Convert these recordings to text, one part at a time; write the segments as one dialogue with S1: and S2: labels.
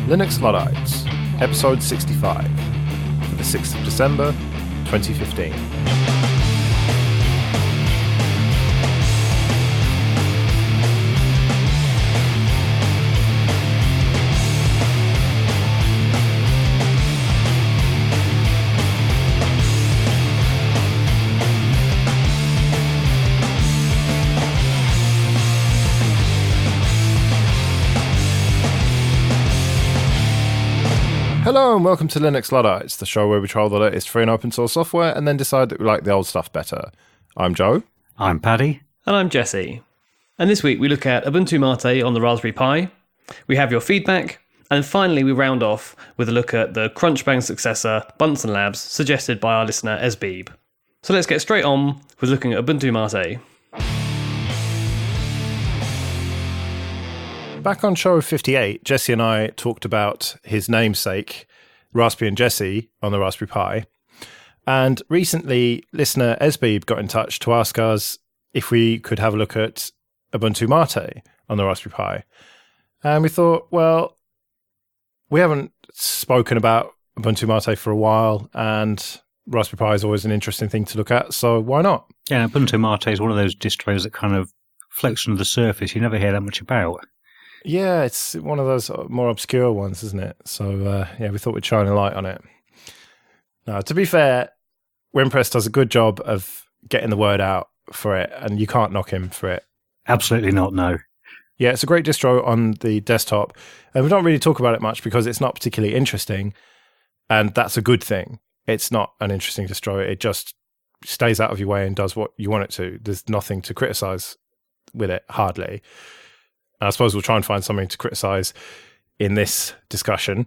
S1: Linux Luddites, episode 65, for the 6th of December, 2015. Hello and welcome to Linux Luddites, the show where we trial the latest free and open source software and then decide that we like the old stuff better. I'm Joe.
S2: I'm Paddy.
S3: And I'm Jesse. And this week we look at Ubuntu MATE on the Raspberry Pi. We have your feedback. And finally we round off with a look at the Crunchbang successor, BunsenLabs, suggested by our listener Esbeeb. So let's get straight on with looking at Ubuntu MATE.
S1: Back on show 58, Jesse and I talked about his namesake, Raspbian Jesse, on the Raspberry Pi. And recently, listener Esbeeb got in touch to ask us if we could have a look at Ubuntu MATE on the Raspberry Pi. And we thought, well, we haven't spoken about Ubuntu MATE for a while, and Raspberry Pi is always an interesting thing to look at, so why not?
S2: Yeah, Ubuntu MATE is one of those distros that kind of floats under the surface. You never hear that much about.
S1: Yeah, it's one of those more obscure ones, isn't it? So, we thought we'd shine a light on it. Now, to be fair, Wimpress does a good job of getting the word out for it, and you can't knock him for it.
S2: Absolutely not, no.
S1: Yeah, it's a great distro on the desktop, and we don't really talk about it much because it's not particularly interesting, and that's a good thing. It's not an interesting distro. It just stays out of your way and does what you want it to. There's nothing to criticize with it, hardly. I suppose we'll try and find something to criticize in this discussion.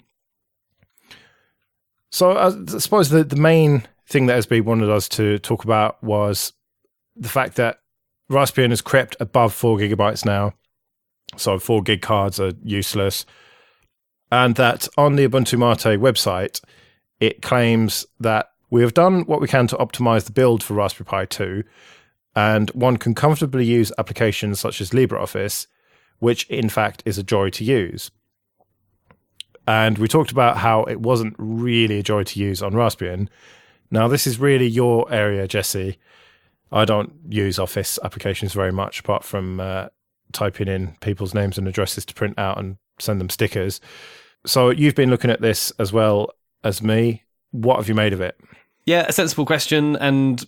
S1: So I suppose the main thing that SB wanted us to talk about was the fact that Raspbian has crept above 4 gigabytes now. So 4 gig cards are useless. And that on the Ubuntu MATE website, it claims that we have done what we can to optimize the build for Raspberry Pi 2, and one can comfortably use applications such as LibreOffice, which in fact is a joy to use. And we talked about how it wasn't really a joy to use on Raspbian. Now, this is really your area, Jesse. I don't use Office applications very much, apart from typing in people's names and addresses to print out and send them stickers. So you've been looking at this as well as me. What have you made of it?
S3: Yeah, a sensible question, and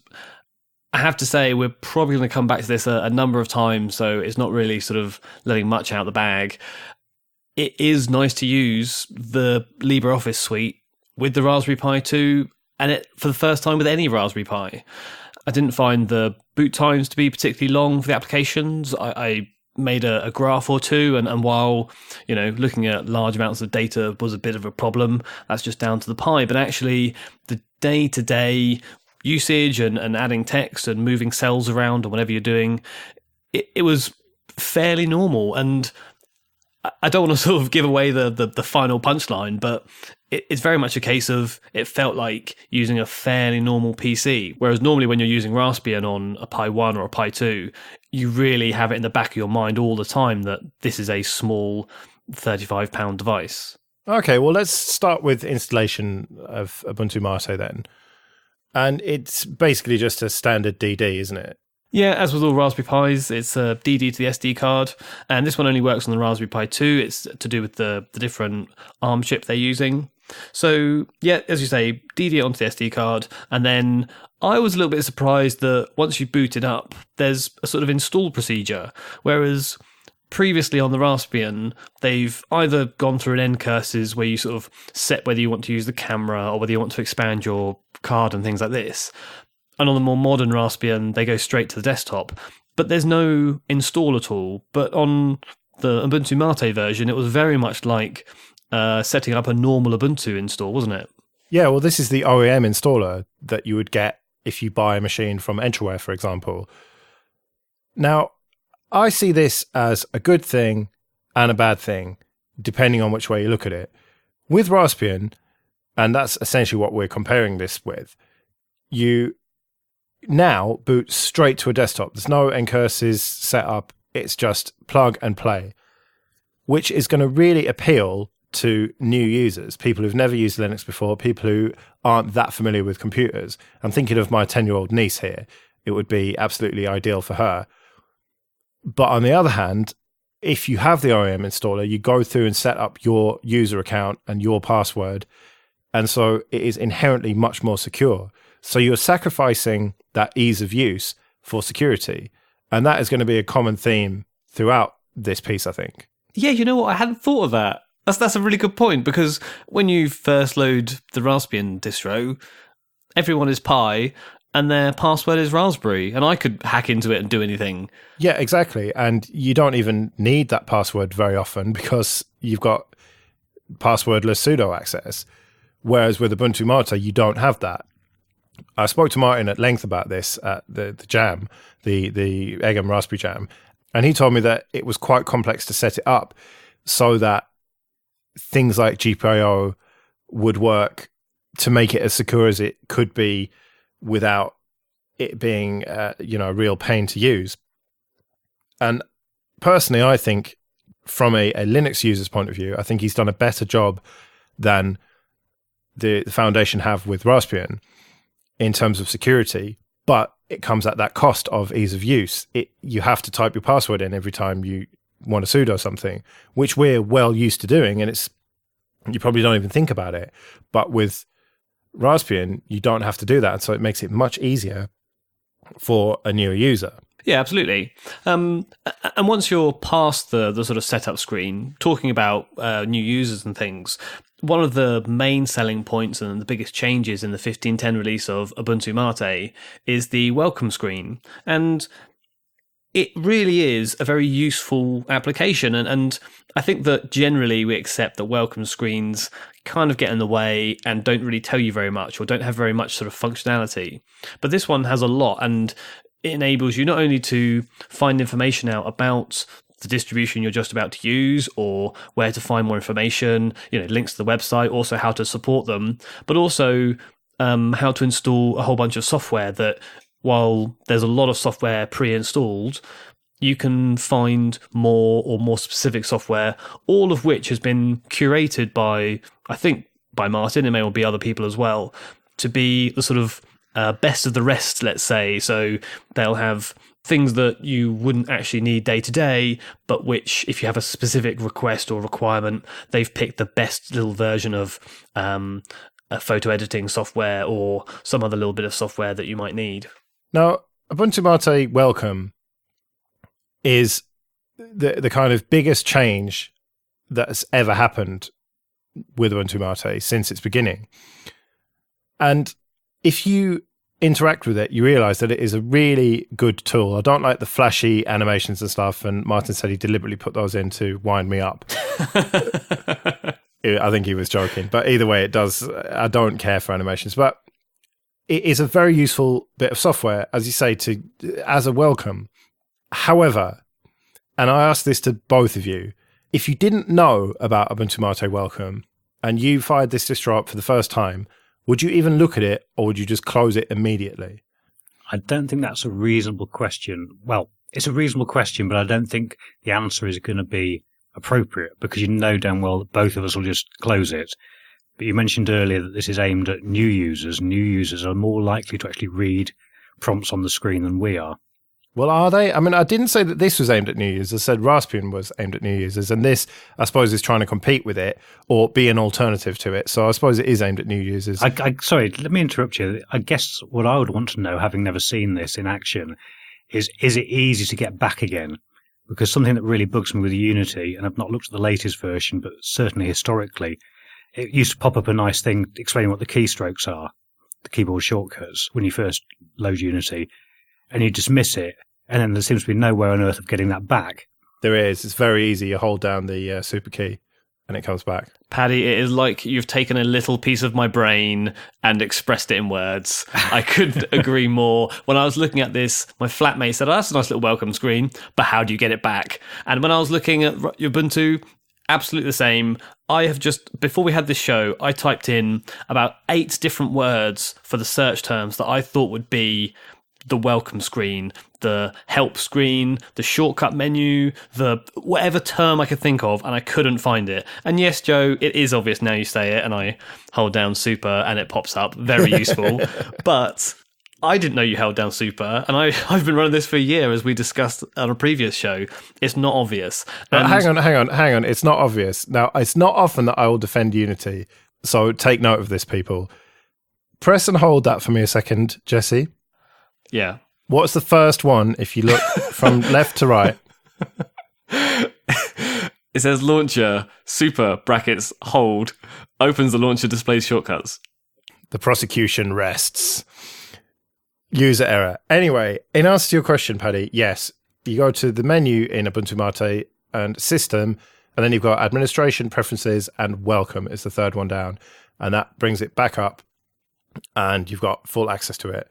S3: I have to say, we're probably going to come back to this a number of times, so it's not really sort of letting much out the bag. It is nice to use the LibreOffice suite with the Raspberry Pi 2, and it for the first time with any Raspberry Pi. I didn't find the boot times to be particularly long for the applications. I made a graph or two, and while looking at large amounts of data was a bit of a problem, that's just down to the Pi. But actually, the day-to-day usage and adding text and moving cells around or whatever you're doing, it was fairly normal. And I don't want to sort of give away the final punchline, but it's very much a case of it felt like using a fairly normal PC. Whereas normally when you're using Raspbian on a Pi 1 or a Pi 2, you really have it in the back of your mind all the time that this is a small £35 device. Okay, well, let's start with installation of Ubuntu MATE then. And it's basically just a standard DD, isn't it? Yeah, as with all Raspberry Pis, it's a DD to the SD card, and this one only works on the Raspberry Pi 2. It's to do with the different ARM chip they're using. So, yeah, as you say, DD it onto the SD card, and then I was a little bit surprised that once you boot it up, there's a sort of install procedure, whereas previously on the Raspbian, they've either gone through an ncurses where you sort of set whether you want to use the camera or whether you want to expand your card and things like this. And on the more modern Raspbian, they go straight to the desktop. But there's no install at all. But on the Ubuntu MATE version, it was very much like setting up a normal Ubuntu install, wasn't it? Yeah, well, this is the OEM installer that you would get if you buy a machine from Entryware, for example. Now, I see this as a good thing and a bad thing, depending on which way you look at it. With Raspbian, and that's essentially what we're comparing this with, you now boot straight to a desktop. There's no ncurses set up. It's just plug and play, which is going to really appeal
S1: to new users, people who've never used Linux before, people who aren't that familiar with computers. I'm thinking of my 10-year-old niece here. It would be absolutely ideal for her. But on the other hand, if you have the OEM installer, you go through and set up your user account and your password. And so it is inherently much more secure. So you're sacrificing that ease of use for security. And that is going to be a common theme throughout this piece, I think.
S3: Yeah, you know what? I hadn't thought of that. That's a really good point, because when you first load the Raspbian distro, everyone is Pi and their password is Raspberry, and I could hack into it and do anything.
S1: Yeah, exactly. And you don't even need that password very often because you've got passwordless sudo access. Whereas with Ubuntu MATE, you don't have that. I spoke to Martin at length about this at the jam, the Eggum Raspberry Jam, and he told me that it was quite complex to set it up so that things like GPIO would work to make it as secure as it could be without it being a real pain to use. And personally, I think from a Linux user's point of view, I think he's done a better job than the Foundation have with Raspbian in terms of security, but it comes at that cost of ease of use. You have to type your password in every time you want to sudo something, which we're well used to doing, and you probably don't even think about it. But with Raspbian, you don't have to do that, so it makes it much easier for a newer user.
S3: Yeah, absolutely. And once you're past the sort of setup screen, talking about new users and things, one of the main selling points and the biggest changes in the 15.10 release of Ubuntu MATE is the welcome screen. And it really is a very useful application. And I think that generally we accept that welcome screens kind of get in the way and don't really tell you very much or don't have very much sort of functionality. But this one has a lot, and it enables you not only to find information out about the distribution you're just about to use or where to find more information, links to the website, also how to support them, but also how to install a whole bunch of software that, while there's a lot of software pre-installed, you can find more specific software, all of which has been curated by Martin, it may well be other people as well, to be the sort of best of the rest, let's say. So they'll have things that you wouldn't actually need day to day, but which, if you have a specific request or requirement, they've picked the best little version of a photo editing software or some other little bit of software that you might need. Now,
S1: Ubuntu MATE Welcome is the kind of biggest change that's ever happened with Ubuntu MATE since its beginning. And if you interact with it, you realize that it is a really good tool. I don't like the flashy animations and stuff, and Martin said he deliberately put those in to wind me up. I think he was joking, but either way, it does. I don't care for animations, but it is a very useful bit of software, as you say, as a welcome. However, and I ask this to both of you, if you didn't know about Ubuntu MATE Welcome and you fired this distro up for the first time, would you even look at it, or would you just close it immediately?
S2: I don't think that's a reasonable question. Well, it's a reasonable question, but I don't think the answer is going to be appropriate, because you know damn well that both of us will just close it. But you mentioned earlier that this is aimed at new users. New users are more likely to actually read prompts on the screen than we are.
S1: Well, are they? I mean, I didn't say that this was aimed at new users. I said Raspbian was aimed at new users, and this, I suppose, is trying to compete with it or be an alternative to it. So I suppose it is aimed at new users.
S2: Sorry, let me interrupt you. I guess what I would want to know, having never seen this in action, is it easy to get back again? Because something that really bugs me with Unity, and I've not looked at the latest version, but certainly historically, it used to pop up a nice thing explaining what the keystrokes are, the keyboard shortcuts, when you first load Unity, and you dismiss it, and then there seems to be no way on earth of getting that back.
S1: There is. It's very easy. You hold down the super key and it comes back.
S3: Paddy, it is like you've taken a little piece of my brain and expressed it in words. I couldn't agree more. When I was looking at this, my flatmate said, "Oh, that's a nice little welcome screen, but how do you get it back?" And when I was looking at Ubuntu, absolutely the same. I have just, before we had this show, I typed in about 8 different words for the search terms that I thought would be the welcome screen the help screen, the shortcut menu, the whatever term I could think of, and I couldn't find it. And yes, Joe, it is obvious now you say it, and I hold down super and it pops up. Very useful. But I didn't know you held down super, and I've been running this for a year, as we discussed on a previous show. It's not obvious. And
S1: Hang on. It's not obvious. Now, it's not often that I will defend Unity, so take note of this, people. Press and hold that for me a second, Jesse.
S3: Yeah.
S1: What's the first one if you look from left to right?
S3: It says launcher, super, brackets, hold, opens the launcher, displays shortcuts.
S1: The prosecution rests. User error. Anyway, in answer to your question, Paddy, yes, you go to the menu in Ubuntu Mate and system, and then you've got administration, preferences, and welcome is the third one down. And that brings it back up, and you've got full access to it,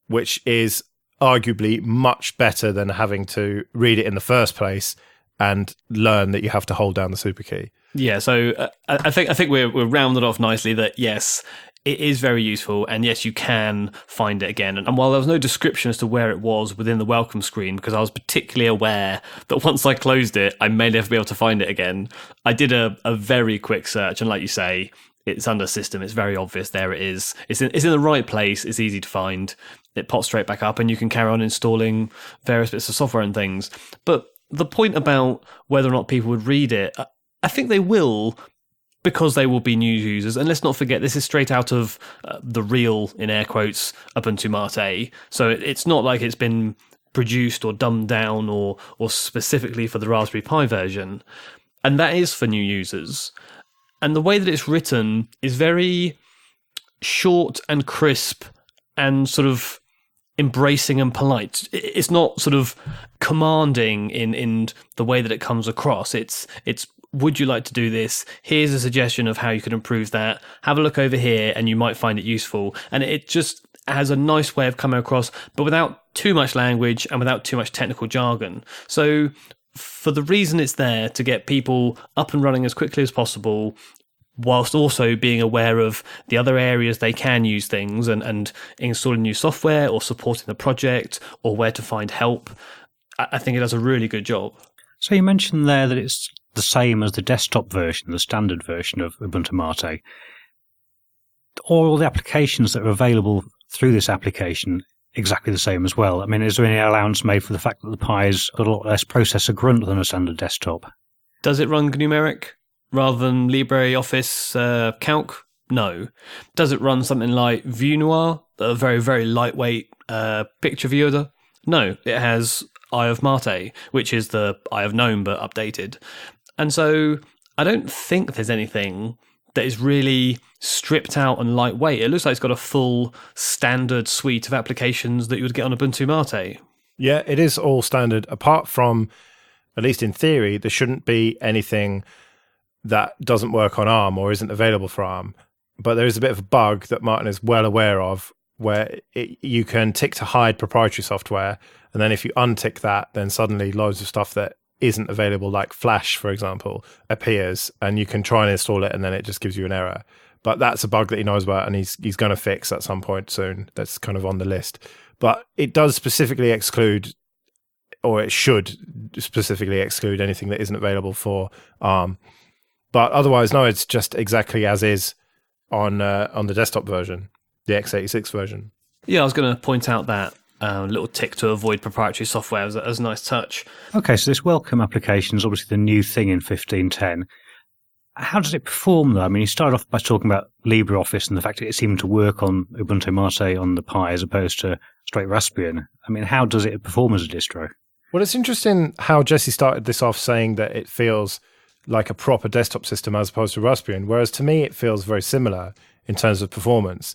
S1: which is arguably much better than having to read it in the first place and learn that you have to hold down the super key.
S3: Yeah, so I think we're rounded off nicely that yes, it is very useful, and yes, you can find it again. And while there was no description as to where it was within the welcome screen, because I was particularly aware that once I closed it, I may never be able to find it again, I did a very quick search, and like you say, it's under system. It's very obvious. There it is. It's in the right place. It's easy to find. It pops straight back up, and you can carry on installing various bits of software and things. But the point about whether or not people would read it, I think they will, because they will be new users. And let's not forget, this is straight out of the real, in air quotes, Ubuntu Mate. So it's not like it's been produced or dumbed down or specifically for the Raspberry Pi version. And that is for new users. And the way that it's written is very short and crisp and sort of embracing and polite. It's not sort of commanding in the way that it comes across. It's would you like to do this? Here's a suggestion of how you can improve that. Have a look over here and you might find it useful. And it just has a nice way of coming across, but without too much language and without too much technical jargon. So for the reason it's there to get people up and running as quickly as possible, whilst also being aware of the other areas they can use things and installing new software or supporting the project or where to find help, I think it does a really good job.
S2: So you mentioned there that it's the same as the desktop version, the standard version of Ubuntu Mate. All the applications that are available through this application exactly the same as well. I mean, is there any allowance made for the fact that the Pi's got a lot less processor grunt than a standard desktop?
S3: Does it run numeric rather than LibreOffice Calc? No. Does it run something like ViewNoir, a very, very lightweight picture viewer? No. It has Eye of Mate, which is the Eye of Gnome but updated. And so I don't think there's anything that is really stripped out and lightweight. It looks like it's got a full standard suite of applications that you would get on Ubuntu Mate.
S1: Yeah, it is all standard, apart from, at least in theory, there shouldn't be anything that doesn't work on ARM or isn't available for ARM. But there is a bit of a bug that Martin is well aware of, where you can tick to hide proprietary software, and then if you untick that, then suddenly loads of stuff that isn't available, like Flash, for example, appears, and you can try and install it, and then it just gives you an error. But that's a bug that he knows about, and he's going to fix at some point soon. That's kind of on the list. But it does specifically exclude, or it should specifically exclude, anything that isn't available for ARM. But otherwise, no, it's just exactly as is on the desktop version, the x86 version.
S3: Yeah, I was going to point out that little tick to avoid proprietary software as a nice touch.
S2: Okay, so this welcome application is obviously the new thing in 15.10. How does it perform, though? I mean, you started off by talking about LibreOffice and the fact that it seemed to work on Ubuntu Mate on the Pi as opposed to straight Raspbian. I mean, how does it perform as a distro?
S1: Well, it's interesting how Jesse started this off saying that it feels like a proper desktop system as opposed to Raspbian, whereas to me it feels very similar in terms of performance.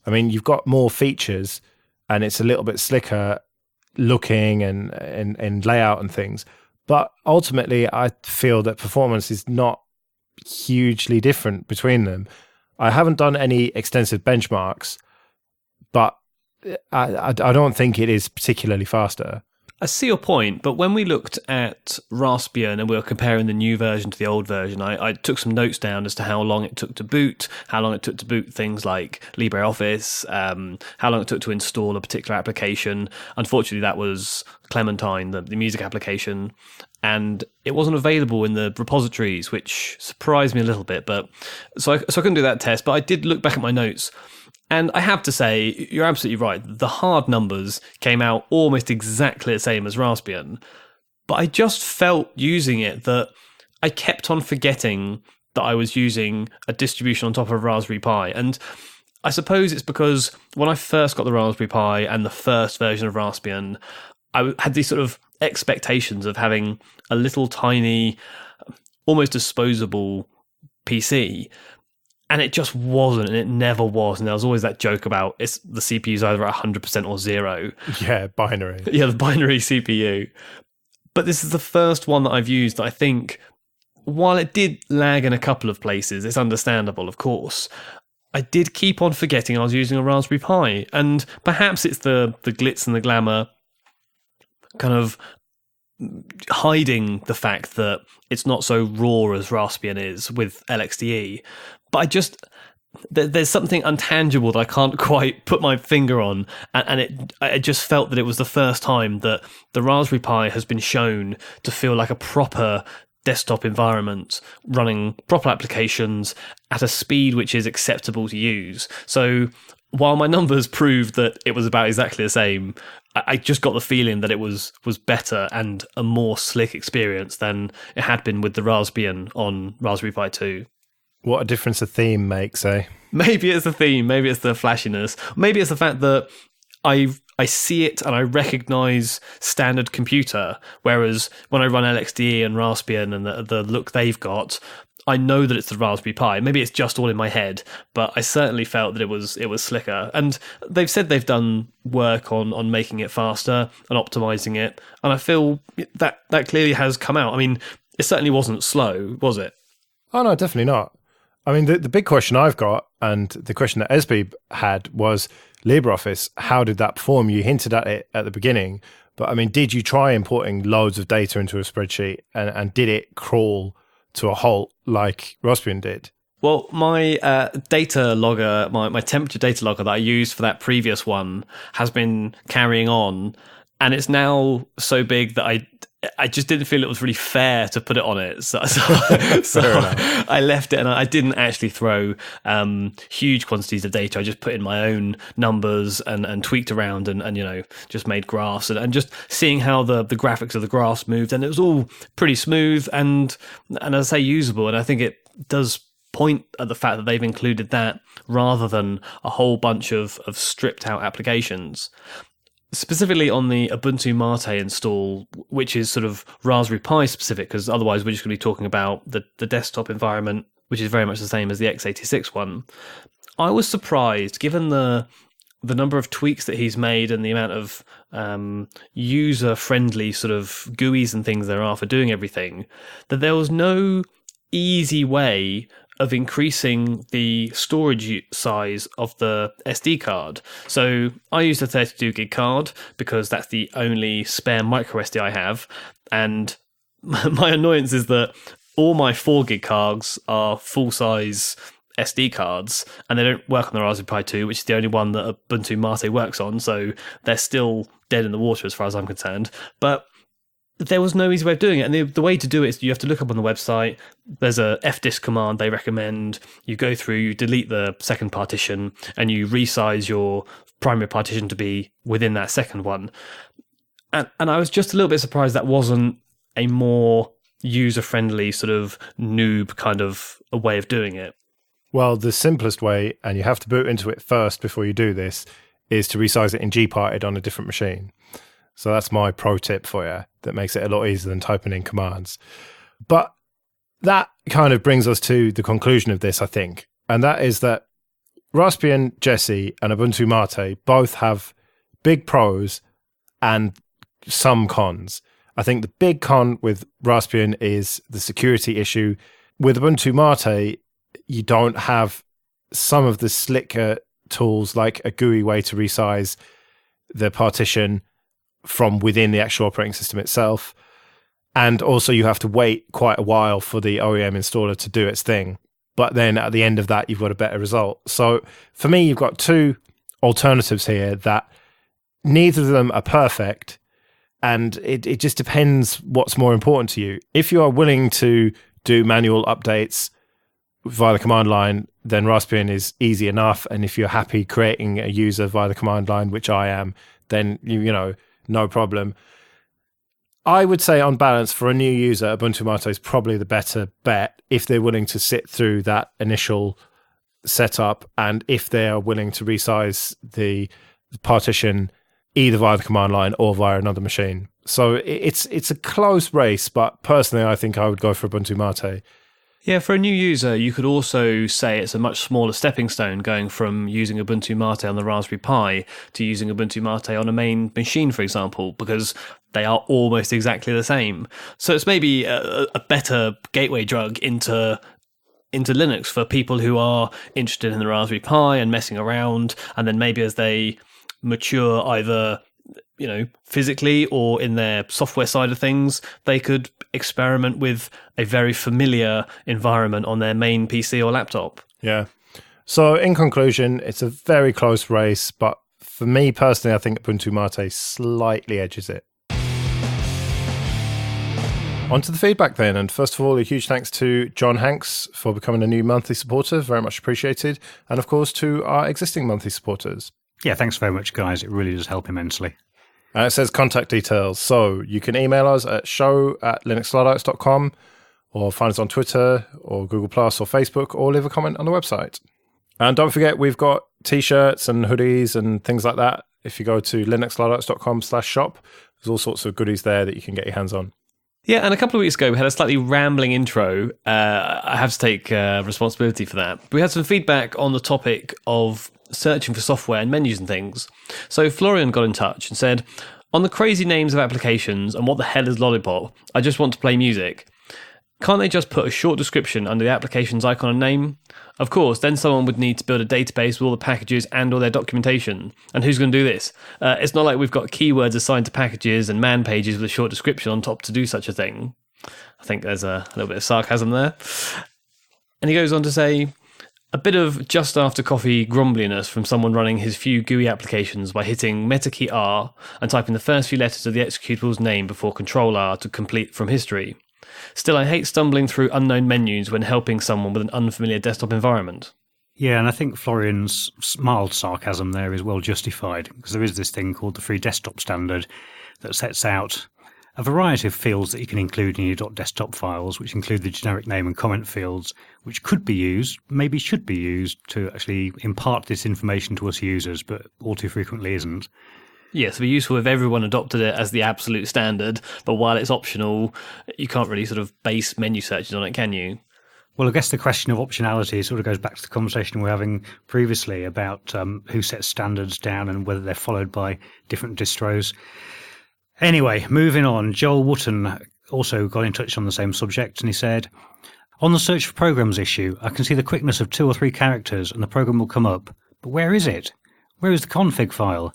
S1: I mean, you've got more features and it's a little bit slicker looking and layout and things. But ultimately, I feel that performance is not hugely different between them. I haven't done any extensive benchmarks, but I don't think it is particularly faster.
S3: I see your point, but when we looked at Raspbian and we were comparing the new version to the old version, I took some notes down as to how long it took to boot, how long it took to boot things like LibreOffice, how long it took to install a particular application. Unfortunately, that was Clementine, the music application, and it wasn't available in the repositories, which surprised me a little bit. But so I couldn't do that test, but I did look back at my notes. And I have to say, you're absolutely right. The hard numbers came out almost exactly the same as Raspbian. But I just felt using it that I kept on forgetting that I was using a distribution on top of Raspberry Pi. And I suppose it's because when I first got the Raspberry Pi and the first version of Raspbian, I had these sort of expectations of having a little tiny, almost disposable PC. And it just wasn't, and it never was. And there was always that joke about the CPU's either at 100% or 0.
S1: Yeah, binary.
S3: Yeah, the binary CPU. But this is the first one that I've used that I think, while it did lag in a couple of places, it's understandable, of course, I did keep on forgetting I was using a Raspberry Pi. And perhaps it's the glitz and the glamour kind of hiding the fact that it's not so raw as Raspbian is with LXDE. But there's something intangible that I can't quite put my finger on, and I just felt that it was the first time that the Raspberry Pi has been shown to feel like a proper desktop environment, running proper applications at a speed which is acceptable to use. So while my numbers proved that it was about exactly the same, I just got the feeling that it was better and a more slick experience than it had been with the Raspbian on Raspberry Pi 2.
S1: What a difference a theme makes, eh?
S3: Maybe it's the theme, maybe it's the flashiness, maybe it's the fact that I see it and I recognise standard computer, whereas when I run LXDE and Raspbian and the look they've got, I know that it's the Raspberry Pi. Maybe it's just all in my head, but I certainly felt that it was slicker. And they've said they've done work on making it faster and optimising it, and I feel that clearly has come out. I mean, it certainly wasn't slow, was it?
S1: Oh, no, definitely not. I mean, the big question I've got, and the question that Esby had, was LibreOffice. How did that perform? You hinted at it at the beginning, but I mean, did you try importing loads of data into a spreadsheet, and did it crawl to a halt like Raspbian did?
S3: Well, my data logger, my temperature data logger that I used for that previous one has been carrying on, and it's now so big that I just didn't feel it was really fair to put it on it. So I left it, and I didn't actually throw huge quantities of data. I just put in my own numbers and tweaked around and just made graphs and just seeing how the graphics of the graphs moved. And it was all pretty smooth and as I say, usable. And I think it does point at the fact that they've included that rather than a whole bunch of stripped out applications. Specifically on the Ubuntu MATE install, which is sort of Raspberry Pi specific, because otherwise we're just going to be talking about the desktop environment, which is very much the same as the x86 one. I was surprised, given the number of tweaks that he's made and the amount of user-friendly sort of GUIs and things there are for doing everything, that there was no easy way of increasing the storage size of the SD card. So I use a 32 gig card because that's the only spare micro SD I have. And my annoyance is that all my 4 gig cards are full size SD cards and they don't work on the Raspberry Pi 2, which is the only one that Ubuntu MATE works on. So they're still dead in the water as far as I'm concerned. But there was no easy way of doing it. And the way to do it is you have to look up on the website. There's a fdisk command they recommend. You go through, you delete the second partition, and you resize your primary partition to be within that second one. And I was just a little bit surprised that wasn't a more user-friendly sort of noob kind of a way of doing it.
S1: Well, the simplest way, and you have to boot into it first before you do this, is to resize it in gparted on a different machine. So that's my pro tip for you. That makes it a lot easier than typing in commands. But that kind of brings us to the conclusion of this, I think. And that is that Raspbian, Jessie, and Ubuntu MATE both have big pros and some cons. I think the big con with Raspbian is the security issue. With Ubuntu MATE, you don't have some of the slicker tools like a GUI way to resize the partition, from within the actual operating system itself. And also you have to wait quite a while for the OEM installer to do its thing. But then at the end of that, you've got a better result. So for me, you've got two alternatives here that neither of them are perfect. And it just depends what's more important to you. If you are willing to do manual updates via the command line, then Raspbian is easy enough. And if you're happy creating a user via the command line, which I am, then, you know, no problem. I would say on balance for a new user, Ubuntu Mate is probably the better bet if they're willing to sit through that initial setup and if they are willing to resize the partition either via the command line or via another machine. So it's a close race, but personally I think I would go for Ubuntu Mate.
S3: Yeah, for a new user, you could also say it's a much smaller stepping stone going from using Ubuntu Mate on the Raspberry Pi to using Ubuntu Mate on a main machine, for example, because they are almost exactly the same. So it's maybe a better gateway drug into Linux for people who are interested in the Raspberry Pi and messing around, and then maybe as they mature either, you know, physically or in their software side of things, they could experiment with a very familiar environment on their main PC or laptop.
S1: Yeah. So in conclusion, it's a very close race, but for me personally, I think Ubuntu Mate slightly edges it. On to the feedback then, and first of all, a huge thanks to John Hanks for becoming a new monthly supporter, very much appreciated, and of course to our existing monthly supporters.
S2: Yeah, thanks very much, guys. It really does help immensely.
S1: And it says contact details. So you can email us at show@linuxluddites.com or find us on Twitter or Google Plus or Facebook or leave a comment on the website. And don't forget, we've got t-shirts and hoodies and things like that. If you go to linuxluddites.com/shop, there's all sorts of goodies there that you can get your hands on.
S3: Yeah, and a couple of weeks ago, we had a slightly rambling intro. I have to take responsibility for that. But we had some feedback on the topic of searching for software and menus and things. So Florian got in touch and said, on the crazy names of applications and what the hell is Lollipop, I just want to play music. Can't they just put a short description under the application's icon and name? Of course, then someone would need to build a database with all the packages and all their documentation. And who's going to do this? It's not like we've got keywords assigned to packages and man pages with a short description on top to do such a thing. I think there's a little bit of sarcasm there. And he goes on to say, a bit of just after coffee grumbliness from someone running his few GUI applications by hitting Meta key R and typing the first few letters of the executable's name before Control R to complete from history. Still, I hate stumbling through unknown menus when helping someone with an unfamiliar desktop environment.
S2: Yeah, and I think Florian's mild sarcasm there is well justified, because there is this thing called the Free Desktop Standard that sets out a variety of fields that you can include in your .desktop files, which include the generic name and comment fields, which could be used, maybe should be used, to actually impart this information to us users, but all too frequently isn't.
S3: Yes, it'd be useful if everyone adopted it as the absolute standard, but while it's optional, you can't really sort of base menu searches on it, can you?
S2: Well, I guess the question of optionality sort of goes back to the conversation we were having previously about who sets standards down and whether they're followed by different distros. Anyway, moving on, Joel Wotton also got in touch on the same subject, and he said, on the search for programs issue, I can see the quickness of 2 or 3 characters and the program will come up. But where is it? Where is the config file?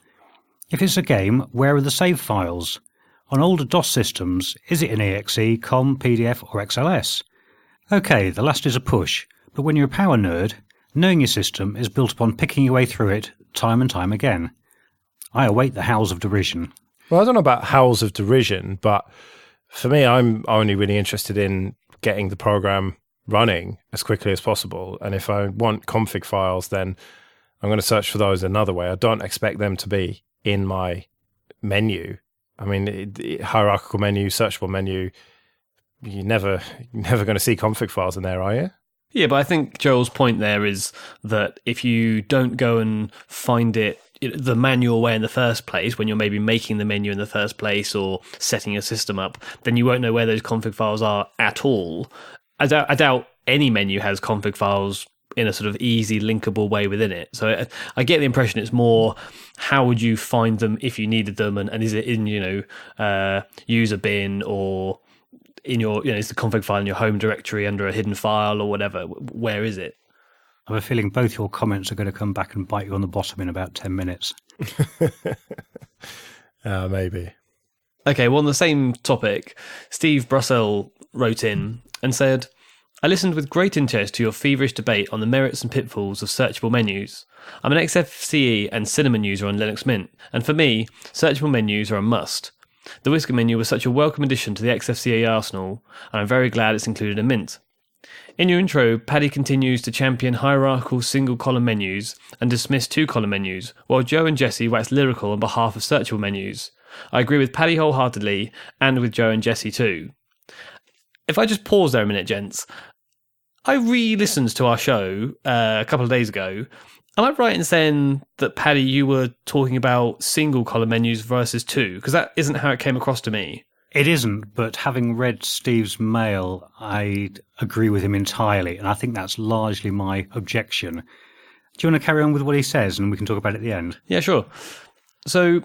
S2: If it's a game, where are the save files? On older DOS systems, is it an exe, COM, PDF or XLS? Okay, the last is a push, but when you're a power nerd, knowing your system is built upon picking your way through it time and time again. I await the howls of derision.
S1: Well, I don't know about howls of derision, but for me, I'm only really interested in getting the program running as quickly as possible. And if I want config files, then I'm going to search for those another way. I don't expect them to be in my menu. I mean, hierarchical menu, searchable menu, you're never going to see config files in there, are you?
S3: Yeah, but I think Joel's point there is that if you don't go and find it the manual way in the first place, when you're maybe making the menu in the first place or setting your system up, then you won't know where those config files are at all. I doubt any menu has config files in a sort of easy linkable way within it. So I get the impression it's more, how would you find them if you needed them, and is it in, user bin or in your, is the config file in your home directory under a hidden file or whatever? Where is it?
S2: I have a feeling both your comments are going to come back and bite you on the bottom in about 10 minutes.
S1: Maybe.
S3: Okay, well, on the same topic, Steve Brussell wrote in and said, I listened with great interest to your feverish debate on the merits and pitfalls of searchable menus. I'm an XFCE and Cinnamon user on Linux Mint, and for me, searchable menus are a must. The Whisker menu was such a welcome addition to the XFCE arsenal, and I'm very glad it's included in Mint. In your intro, Paddy continues to champion hierarchical single-column menus and dismiss two-column menus, while Joe and Jesse wax lyrical on behalf of searchable menus. I agree with Paddy wholeheartedly, and with Joe and Jesse too. If I just pause there a minute, gents, I re-listened to our show a couple of days ago. Am I right in saying that, Paddy, you were talking about single-column menus versus two? Because that isn't how it came across to me.
S2: It isn't, but having read Steve's mail, I agree with him entirely, and I think that's largely my objection. Do you want to carry on with what he says, and we can talk about it at the end?
S3: Yeah, sure. So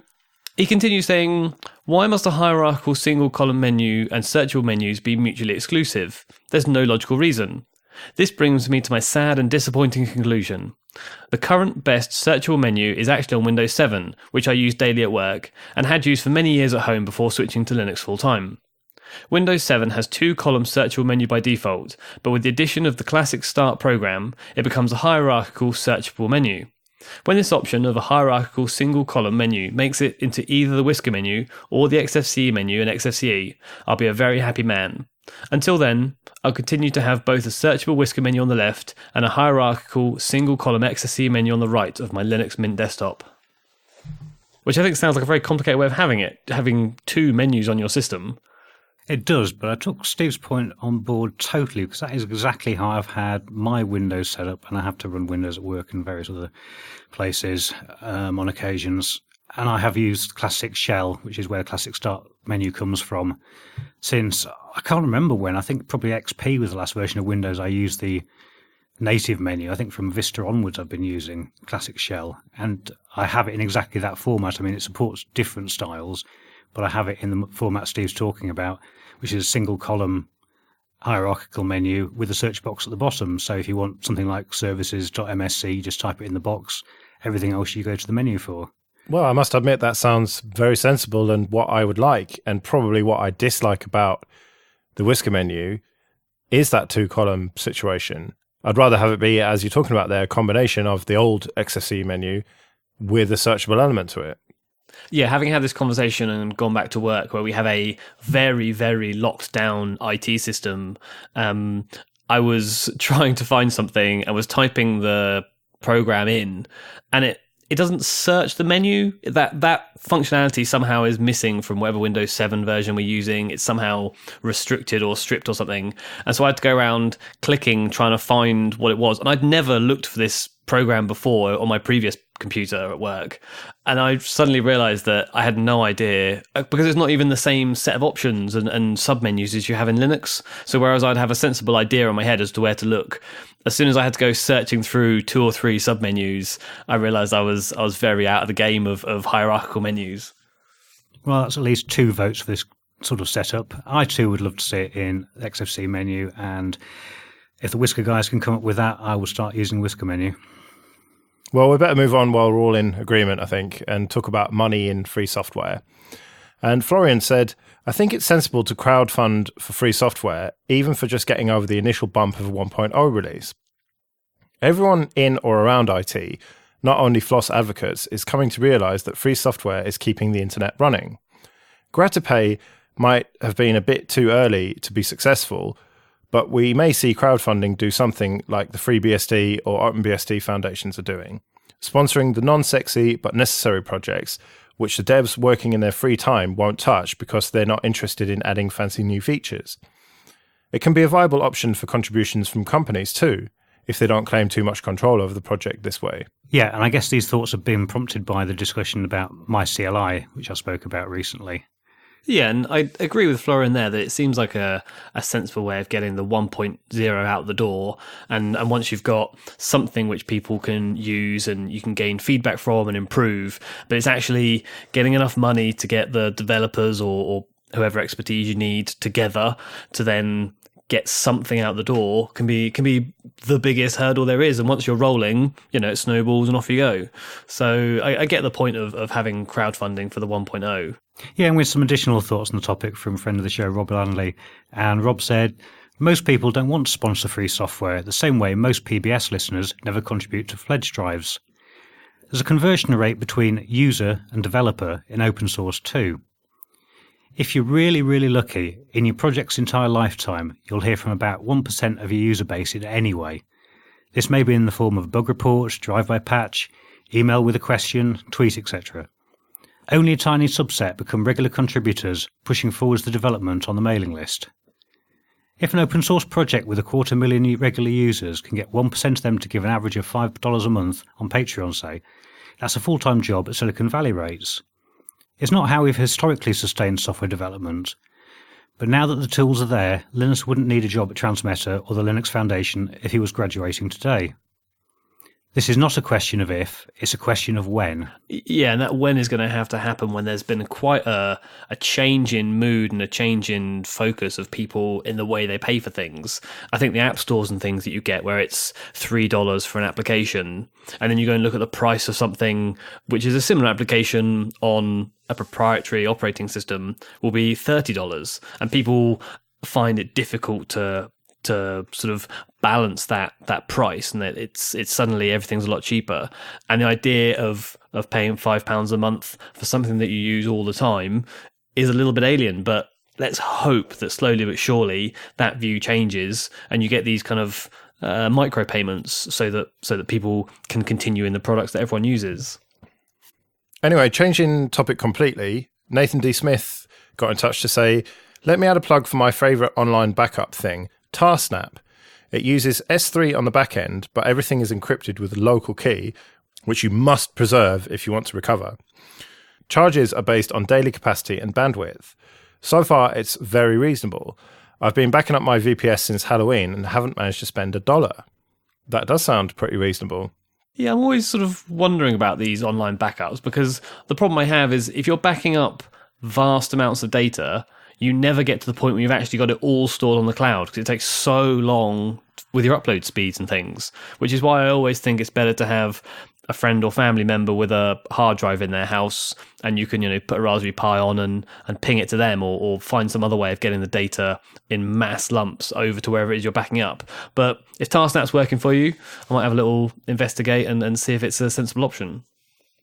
S3: he continues saying, why must a hierarchical single-column menu and searchable menus be mutually exclusive? There's no logical reason. This brings me to my sad and disappointing conclusion. The current best searchable menu is actually on Windows 7, which I use daily at work, and had used for many years at home before switching to Linux full-time. Windows 7 has two-column searchable menu by default, but with the addition of the classic Start program, it becomes a hierarchical searchable menu. When this option of a hierarchical single-column menu makes it into either the Whisker menu or the XFCE menu in XFCE, I'll be a very happy man. Until then, I'll continue to have both a searchable Whisker menu on the left and a hierarchical single-column XFCE menu on the right of my Linux Mint desktop. Which I think sounds like a very complicated way of having it, having two menus on your system.
S2: It does, but I took Steve's point on board totally, because that is exactly how I've had my Windows set up, and I have to run Windows at work and various other places on occasions. And I have used Classic Shell, which is where the Classic Start menu comes from, since I can't remember when. I think probably XP was the last version of Windows I used the native menu. I think from Vista onwards I've been using Classic Shell, and I have it in exactly that format. I mean, it supports different styles, but I have it in the format Steve's talking about, which is a single column hierarchical menu with a search box at the bottom. So if you want something like services.msc, you just type it in the box. Everything else you go to the menu for.
S1: Well, I must admit that sounds very sensible and what I would like, and probably what I dislike about the Whisker menu is that two-column situation. I'd rather have it be, as you're talking about there, a combination of the old XFCE menu with a searchable element to it.
S3: Yeah, having had this conversation and gone back to work where we have a very, very locked down IT system, I was trying to find something and was typing the program in, and it doesn't search the menu. That functionality somehow is missing from whatever Windows 7 version we're using. It's somehow restricted or stripped or something. And so I had to go around clicking, trying to find what it was. And I'd never looked for this program before on my previous computer at work. And I suddenly realized that I had no idea, because it's not even the same set of options and submenus as you have in Linux. So whereas I'd have a sensible idea in my head as to where to look, as soon as I had to go searching through 2 or 3 submenus, I realized I was very out of the game of hierarchical menus.
S2: Well, that's at least 2 votes for this sort of setup. I too would love to see it in the XFCE menu, and if the Whisker guys can come up with that, I will start using Whisker menu.
S1: Well, we better move on while we're all in agreement, I think, and talk about money in free software. And Florian said, I think it's sensible to crowdfund for free software, even for just getting over the initial bump of a 1.0 release. Everyone in or around IT, not only floss advocates, is coming to realize that free software is keeping the internet running. GrataPay might have been a bit too early to be successful, but we may see crowdfunding do something like the FreeBSD or OpenBSD foundations are doing, sponsoring the non-sexy but necessary projects which the devs working in their free time won't touch because they're not interested in adding fancy new features. It can be a viable option for contributions from companies too, if they don't claim too much control over the project this way.
S2: Yeah, and I guess these thoughts have been prompted by the discussion about MyCLI, which I spoke about recently.
S3: Yeah, and I agree with Florian there that it seems like a sensible way of getting the 1.0 out the door. And once you've got something which people can use and you can gain feedback from and improve, but it's actually getting enough money to get the developers or whoever expertise you need together to then get something out the door can be the biggest hurdle there is. And once you're rolling, it snowballs and off you go. So I get the point of having crowdfunding for the 1.0.
S2: Yeah, and with some additional thoughts on the topic from friend of the show, Rob Lanley. And Rob said, most people don't want to sponsor free software the same way most PBS listeners never contribute to pledge drives. There's a conversion rate between user and developer in open source too. If you're really, really lucky, in your project's entire lifetime, you'll hear from about 1% of your user base in any way. This may be in the form of bug report, drive-by patch, email with a question, tweet, etc. Only a tiny subset become regular contributors, pushing forwards the development on the mailing list. If an open source project with 250,000 regular users can get 1% of them to give an average of $5 a month on Patreon, say, that's a full-time job at Silicon Valley rates. It's not how we've historically sustained software development, but now that the tools are there, Linus wouldn't need a job at Transmeta or the Linux Foundation if he was graduating today. This is not a question of if, it's a question of when.
S3: Yeah, and that when is going to have to happen when there's been quite a change in mood and a change in focus of people in the way they pay for things. I think the app stores and things that you get where it's $3 for an application, and then you go and look at the price of something which is a similar application on a proprietary operating system will be $30, and people find it difficult to sort of balance that price, and that it's suddenly everything's a lot cheaper. And the idea of paying £5 a month for something that you use all the time is a little bit alien, but let's hope that slowly but surely that view changes and you get these kind of micro payments so that people can continue in the products that everyone uses.
S1: Anyway, changing topic completely, Nathan D. Smith got in touch to say, let me add a plug for my favourite online backup thing, Tarsnap. It uses S3 on the back end, but everything is encrypted with a local key, which you must preserve if you want to recover. Charges are based on daily capacity and bandwidth. So far, it's very reasonable. I've been backing up my VPS since Halloween and haven't managed to spend $1. That does sound pretty reasonable.
S3: Yeah, I'm always sort of wondering about these online backups, because the problem I have is if you're backing up vast amounts of data, you never get to the point where you've actually got it all stored on the cloud, because it takes so long with your upload speeds and things, which is why I always think it's better to have a friend or family member with a hard drive in their house, and you can put a Raspberry Pi on and ping it to them, or find some other way of getting the data in mass lumps over to wherever it is you're backing up. But if Tarsnap's working for you, I might have a little investigate and see if it's a sensible option.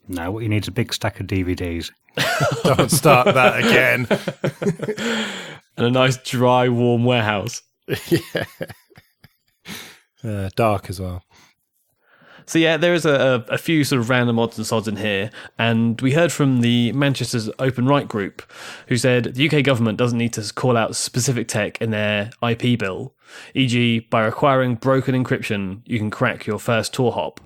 S2: No, what you need is a big stack of DVDs.
S1: Don't start that again.
S3: And a nice dry, warm warehouse.
S1: Yeah. Dark as well.
S3: So yeah, there is a few sort of random odds and sods in here, and we heard from the Manchester's Open Right group, who said the UK government doesn't need to call out specific tech in their IP bill, e.g. by requiring broken encryption, you can crack your first Tor hop.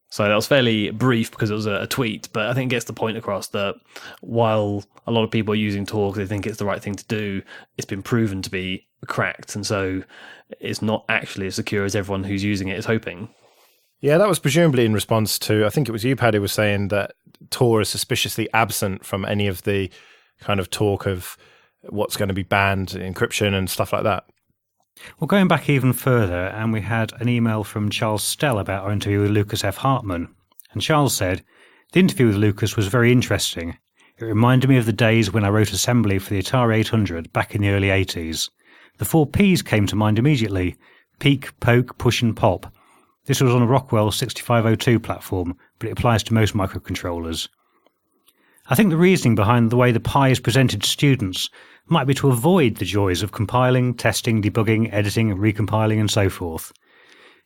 S3: So that was fairly brief because it was a tweet, but I think it gets the point across that while a lot of people are using Tor because they think it's the right thing to do, it's been proven to be cracked, and so it's not actually as secure as everyone who's using it is hoping.
S1: Yeah, that was presumably in response to, I think it was you, Paddy, was saying that Tor is suspiciously absent from any of the kind of talk of what's going to be banned, encryption and stuff like that.
S2: Well, going back even further, and we had an email from Charles Stell about our interview with Lucas F. Hartman. And Charles said, the interview with Lucas was very interesting. It reminded me of the days when I wrote assembly for the Atari 800 back in the early 80s. The 4 Ps came to mind immediately: peek, poke, push and pop. This was on a Rockwell 6502 platform, but it applies to most microcontrollers. I think the reasoning behind the way the Pi is presented to students might be to avoid the joys of compiling, testing, debugging, editing, recompiling and so forth.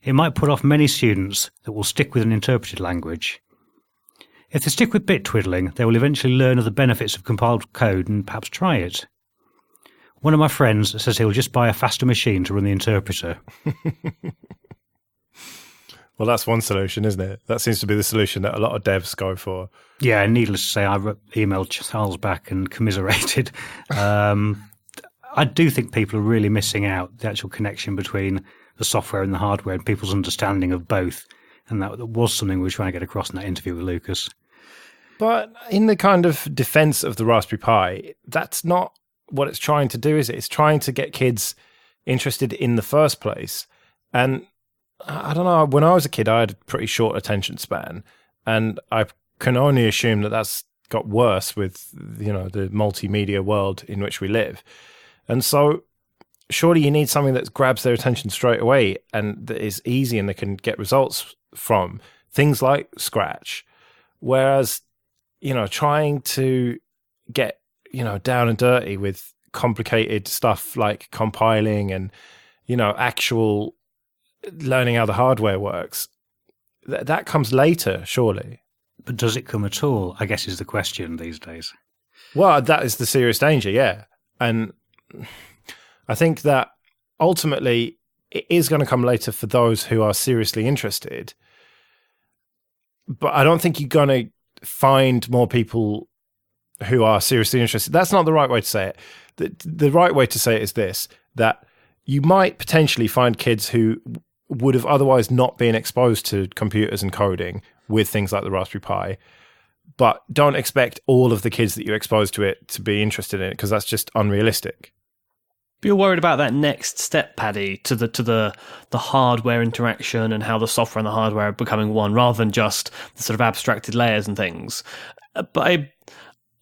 S2: It might put off many students that will stick with an interpreted language. If they stick with bit twiddling, they will eventually learn of the benefits of compiled code and perhaps try it. One of my friends says he'll just buy a faster machine to run the interpreter.
S1: Well, that's one solution, isn't it? That seems to be the solution that a lot of devs go for.
S2: Yeah, needless to say, I emailed Charles back and commiserated. I do think people are really missing out the actual connection between the software and the hardware and people's understanding of both. And that was something we were trying to get across in that interview with Lucas.
S1: But in the kind of defense of the Raspberry Pi, that's not what it's trying to do, is it? It's trying to get kids interested in the first place. And I don't know, when I was a kid, I had a pretty short attention span, and I can only assume that that's got worse with, the multimedia world in which we live. And so surely you need something that grabs their attention straight away and that is easy and they can get results from, things like Scratch. Whereas, trying to get, down and dirty with complicated stuff like compiling and, actual learning how the hardware works, that comes later, surely.
S2: But does it come at all, I guess, is the question these days.
S1: Well, that is the serious danger, yeah. And I think that ultimately it is going to come later for those who are seriously interested. But I don't think you're going to find more people who are seriously interested. That's not the right way to say it. The right way to say it is this, that you might potentially find kids who would have otherwise not been exposed to computers and coding with things like the Raspberry Pi, but don't expect all of the kids that you expose to it to be interested in it, because that's just unrealistic.
S3: But you're worried about that next step, Paddy, to the hardware interaction and how the software and the hardware are becoming one, rather than just the sort of abstracted layers and things. But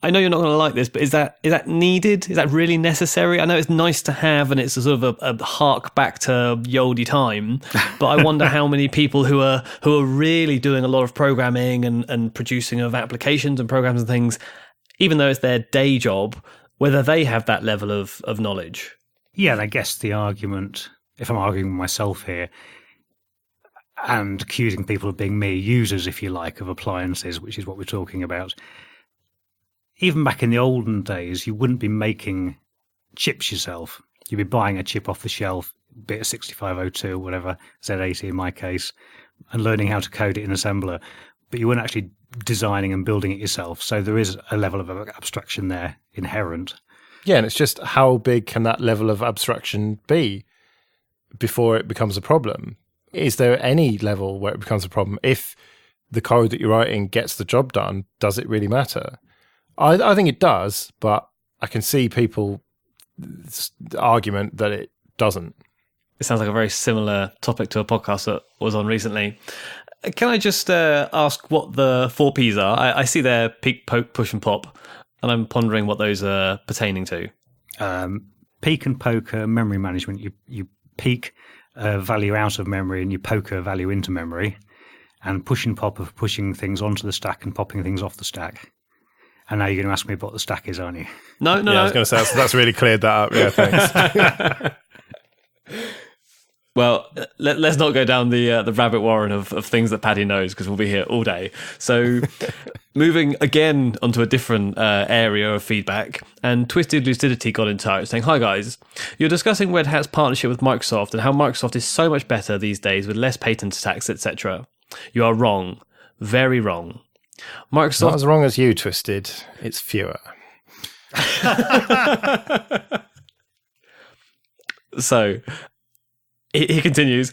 S3: I know you're not going to like this, but is that needed? Is that really necessary? I know it's nice to have, and it's a sort of a hark back to ye olde time. But I wonder how many people who are really doing a lot of programming and producing of applications and programs and things, even though it's their day job, whether they have that level of knowledge.
S2: Yeah, and I guess the argument, if I'm arguing with myself here, and accusing people of being mere users, if you like, of appliances, which is what we're talking about. Even back in the olden days, you wouldn't be making chips yourself. You'd be buying a chip off the shelf, be it a 6502 or whatever, Z80 in my case, and learning how to code it in assembler. But you weren't actually designing and building it yourself. So there is a level of abstraction there inherent.
S1: Yeah, and it's just how big can that level of abstraction be before it becomes a problem? Is there any level where it becomes a problem? If the code that you're writing gets the job done, does it really matter? I think it does, but I can see people's argument that it doesn't.
S3: It sounds like a very similar topic to a podcast that was on recently. Can I just ask what the 4 Ps are? I see there peek, poke, push and pop, and I'm pondering what those are pertaining to.
S2: Peek and poke are memory management. You peek value out of memory and you poke a value into memory. And push and pop of pushing things onto the stack and popping things off the stack. And now you're going to ask me what the stack is, aren't you?
S3: No.
S1: I was going to say, that's really cleared that up. Yeah, thanks.
S3: Well, let's not go down the rabbit warren of things that Paddy knows, because we'll be here all day. So moving again onto a different area of feedback, and Twisted Lucidity got in touch saying, "Hi guys, you're discussing Red Hat's partnership with Microsoft and how Microsoft is so much better these days with less patent attacks, etc. You are wrong. Very wrong. Microsoft..."
S1: Not as wrong as you, Twisted. It's fewer.
S3: So he continues,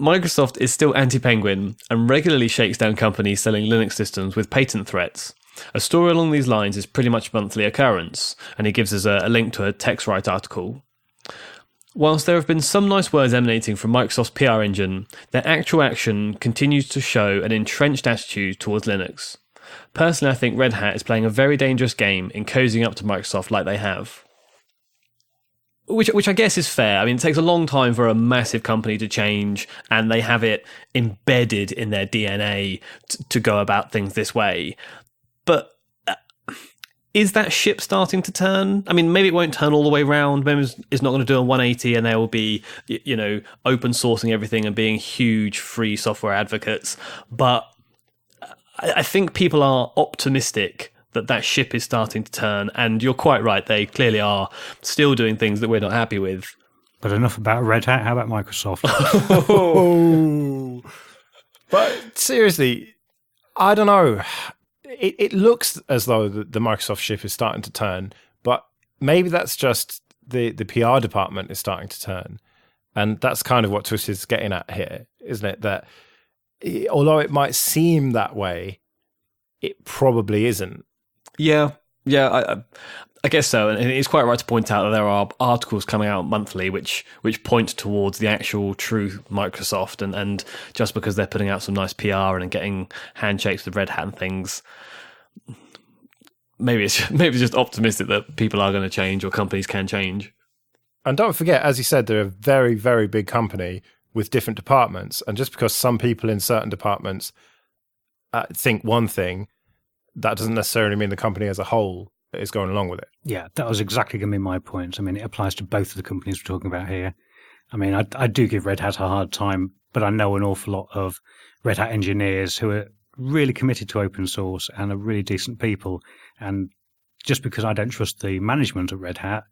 S3: "Microsoft is still anti-Penguin and regularly shakes down companies selling Linux systems with patent threats. A story along these lines is pretty much a monthly occurrence," and he gives us a link to a TechSrite article. "Whilst there have been some nice words emanating from Microsoft's PR engine, their actual action continues to show an entrenched attitude towards Linux. Personally, I think Red Hat is playing a very dangerous game in cozying up to Microsoft like they have." Which I guess is fair. I mean, it takes a long time for a massive company to change, and they have it embedded in their DNA to go about things this way. But is that ship starting to turn? I mean, maybe it won't turn all the way round. Maybe it's not going to do a 180, and they will be, open sourcing everything and being huge free software advocates. But I think people are optimistic that ship is starting to turn, and you're quite right. They clearly are still doing things that we're not happy with.
S2: But enough about Red Hat. How about Microsoft?
S1: But seriously, I don't know. It looks as though the Microsoft ship is starting to turn, but maybe that's just the PR department is starting to turn. And that's kind of what Twisted's getting at here, isn't it? That although it might seem that way, it probably isn't.
S3: Yeah, Yeah, I guess so, and it's quite right to point out that there are articles coming out monthly which point towards the actual true Microsoft, and just because they're putting out some nice PR and getting handshakes with Red Hat and things, maybe it's just optimistic that people are going to change or companies can change.
S1: And don't forget, as you said, they're a very, very big company with different departments, and just because some people in certain departments think one thing, that doesn't necessarily mean the company as a whole is going along with it.
S2: Yeah, that was exactly going to be my point. I mean, it applies to both of the companies we're talking about here. I mean, I do give Red Hat a hard time, but I know an awful lot of Red Hat engineers who are really committed to open source and are really decent people. And just because I don't trust the management at Red Hat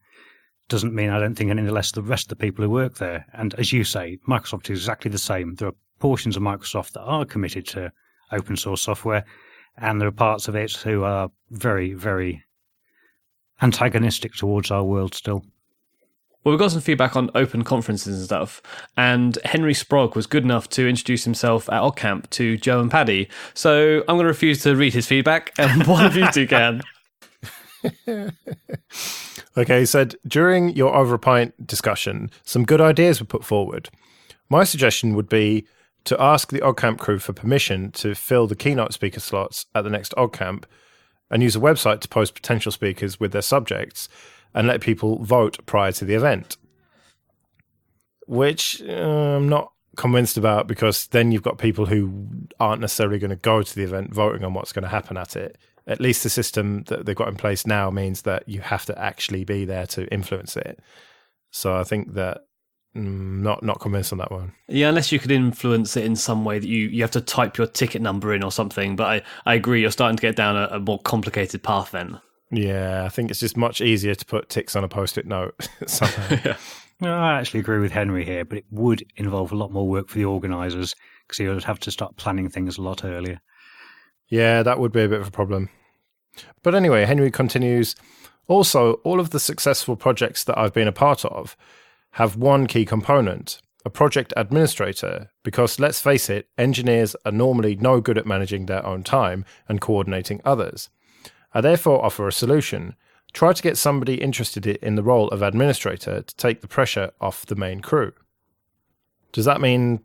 S2: doesn't mean I don't think any less of the rest of the people who work there. And as you say, Microsoft is exactly the same. There are portions of Microsoft that are committed to open source software, and there are parts of it who are very, very antagonistic towards our world still.
S3: Well, we've got some feedback on open conferences and stuff, and Henry Sprogg was good enough to introduce himself at OggCamp to Joe and Paddy, so I'm going to refuse to read his feedback, and one of you two can.
S1: Okay, he said, during your over a pint discussion, some good ideas were put forward. My suggestion would be to ask the OggCamp crew for permission to fill the keynote speaker slots at the next OggCamp and use a website to post potential speakers with their subjects and let people vote prior to the event. Which I'm not convinced about, because then you've got people who aren't necessarily going to go to the event voting on what's going to happen at it. At least the system that they've got in place now means that you have to actually be there to influence it. So I think that not convinced on that one.
S3: Yeah, unless you could influence it in some way that you have to type your ticket number in or something. But I agree, you're starting to get down a more complicated path then.
S1: Yeah, I think it's just much easier to put ticks on a post-it note somehow.
S3: Yeah.
S2: Well, I actually agree with Henry here, but it would involve a lot more work for the organisers, because you would have to start planning things a lot earlier.
S1: Yeah, that would be a bit of a problem. But anyway, Henry continues, also, all of the successful projects that I've been a part of have one key component, a project administrator, because let's face it, engineers are normally no good at managing their own time and coordinating others. I therefore offer a solution. Try to get somebody interested in the role of administrator to take the pressure off the main crew. Does that mean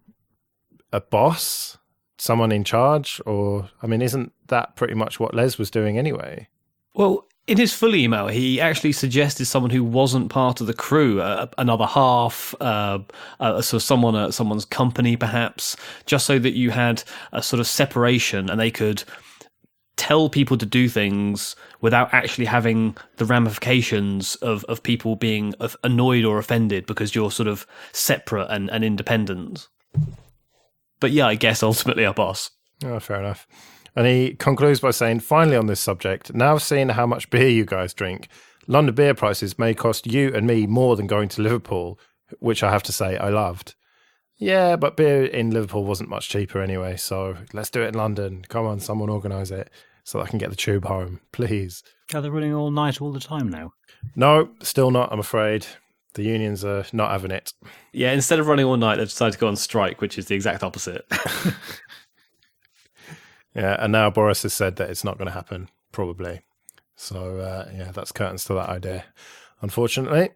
S1: a boss? Someone in charge? Or, I mean, isn't that pretty much what Les was doing anyway?
S3: Well, in his full email, he actually suggested someone who wasn't part of the crew, another half, sort of someone at someone's company, perhaps, just so that you had a sort of separation and they could tell people to do things without actually having the ramifications of people being annoyed or offended because you're sort of separate and independent. But yeah, I guess ultimately a boss.
S1: Oh, fair enough. And he concludes by saying, finally on this subject, now seeing how much beer you guys drink, London beer prices may cost you and me more than going to Liverpool, which I have to say I loved. Yeah, but beer in Liverpool wasn't much cheaper anyway, so let's do it in London. Come on, someone organise it so I can get the tube home, please.
S2: Are they running all night all the time now?
S1: No, still not, I'm afraid. The unions are not having it.
S3: Yeah, instead of running all night, they've decided to go on strike, which is the exact opposite.
S1: Yeah, and now Boris has said that it's not going to happen, probably. So, yeah, that's curtains to that idea, unfortunately.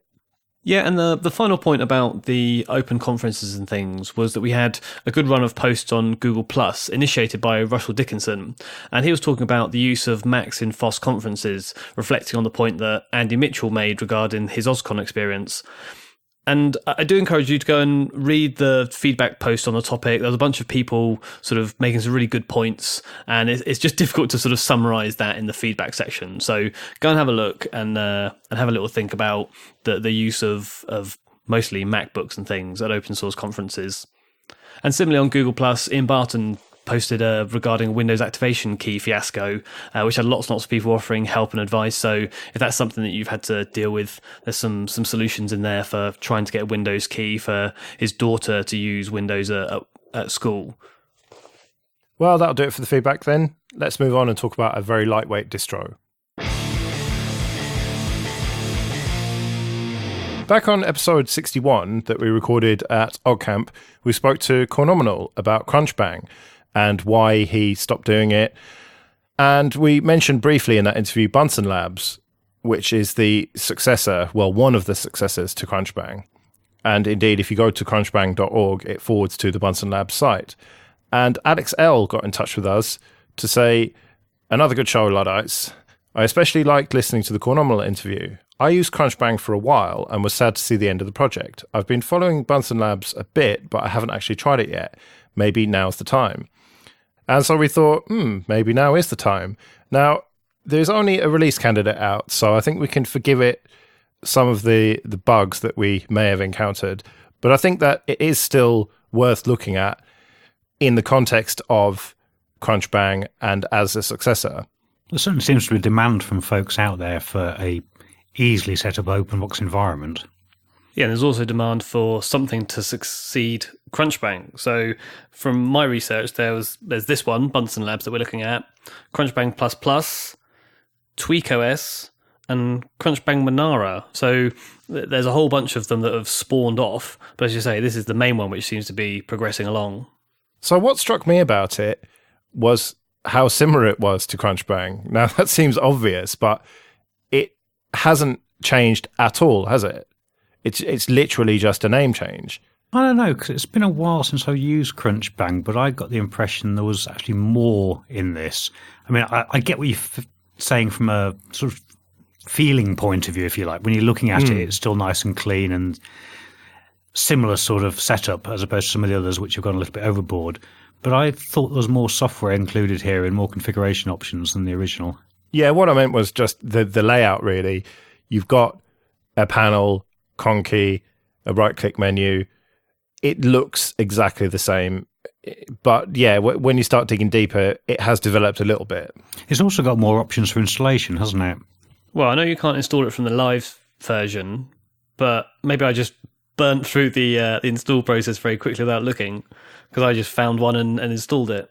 S3: Yeah, and the final point about the open conferences and things was that we had a good run of posts on Google Plus initiated by Russell Dickinson, and he was talking about the use of Macs in FOSS conferences, reflecting on the point that Andy Mitchell made regarding his OSCON experience. And I do encourage you to go and read the feedback post on the topic. There's a bunch of people sort of making some really good points, and it's just difficult to sort of summarize that in the feedback section. So go and have a look and have a little think about the use of mostly MacBooks and things at open source conferences. And similarly on Google Plus, Ian Barton posted regarding a Windows activation key fiasco, which had lots and lots of people offering help and advice. So if that's something that you've had to deal with, there's some solutions in there for trying to get a Windows key for his daughter to use Windows at school.
S1: Well, that'll do it for the feedback then. Let's move on and talk about a very lightweight distro. Back on episode 61 that we recorded at OggCamp, we spoke to Cornominal about Crunchbang and why he stopped doing it. And we mentioned briefly in that interview BunsenLabs, which is the successor, well, one of the successors to Crunchbang. And indeed, if you go to crunchbang.org, it forwards to the BunsenLabs site. And Alex L. got in touch with us to say, another good show, Luddites. I especially liked listening to the Cornominal interview. I used Crunchbang for a while and was sad to see the end of the project. I've been following BunsenLabs a bit, but I haven't actually tried it yet. Maybe now's the time. And so we thought, maybe now is the time. Now, there's only a release candidate out, so I think we can forgive it some of the bugs that we may have encountered. But I think that it is still worth looking at in the context of Crunchbang and as a successor.
S2: There certainly seems to be a demand from folks out there for a easily set up open box environment.
S3: Yeah, and there's also demand for something to succeed Crunchbang. So from my research, there's this one, BunsenLabs, that we're looking at, Crunchbang++, TweakOS, and Crunchbang Monara. So there's a whole bunch of them that have spawned off. But as you say, this is the main one which seems to be progressing along.
S1: So what struck me about it was how similar it was to Crunchbang. Now, that seems obvious, but it hasn't changed at all, has it? It's literally just a name change.
S2: I don't know, because it's been a while since I used Crunchbang, but I got the impression there was actually more in this. I mean, I get what you're saying from a sort of feeling point of view, if you like. When you're looking at it, it's still nice and clean and similar sort of setup as opposed to some of the others which have gone a little bit overboard. But I thought there was more software included here and more configuration options than the original.
S1: Yeah, what I meant was just the layout, really. You've got a panel, Conky, a right-click menu. It looks exactly the same. But yeah, when you start digging deeper, it has developed a little bit.
S2: It's also got more options for installation, hasn't it?
S3: Well, I know you can't install it from the live version, but maybe I just burnt through the install process very quickly without looking, because I just found one and installed it.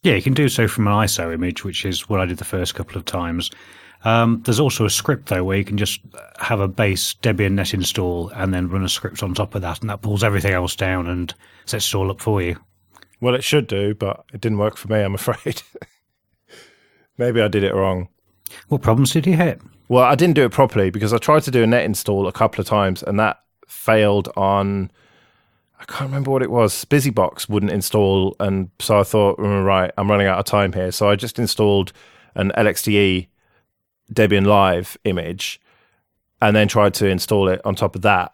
S2: Yeah, you can do so from an ISO image, which is what I did the first couple of times. There's also a script, though, where you can just have a base Debian net install and then run a script on top of that, and that pulls everything else down and sets it all up for you.
S1: Well, it should do, but it didn't work for me, I'm afraid. Maybe I did it wrong.
S2: What problems did you hit?
S1: Well, I didn't do it properly because I tried to do a net install a couple of times and that failed on, I can't remember what it was. BusyBox wouldn't install, and so I thought, right, I'm running out of time here. So I just installed an LXDE Debian Live image and then tried to install it on top of that,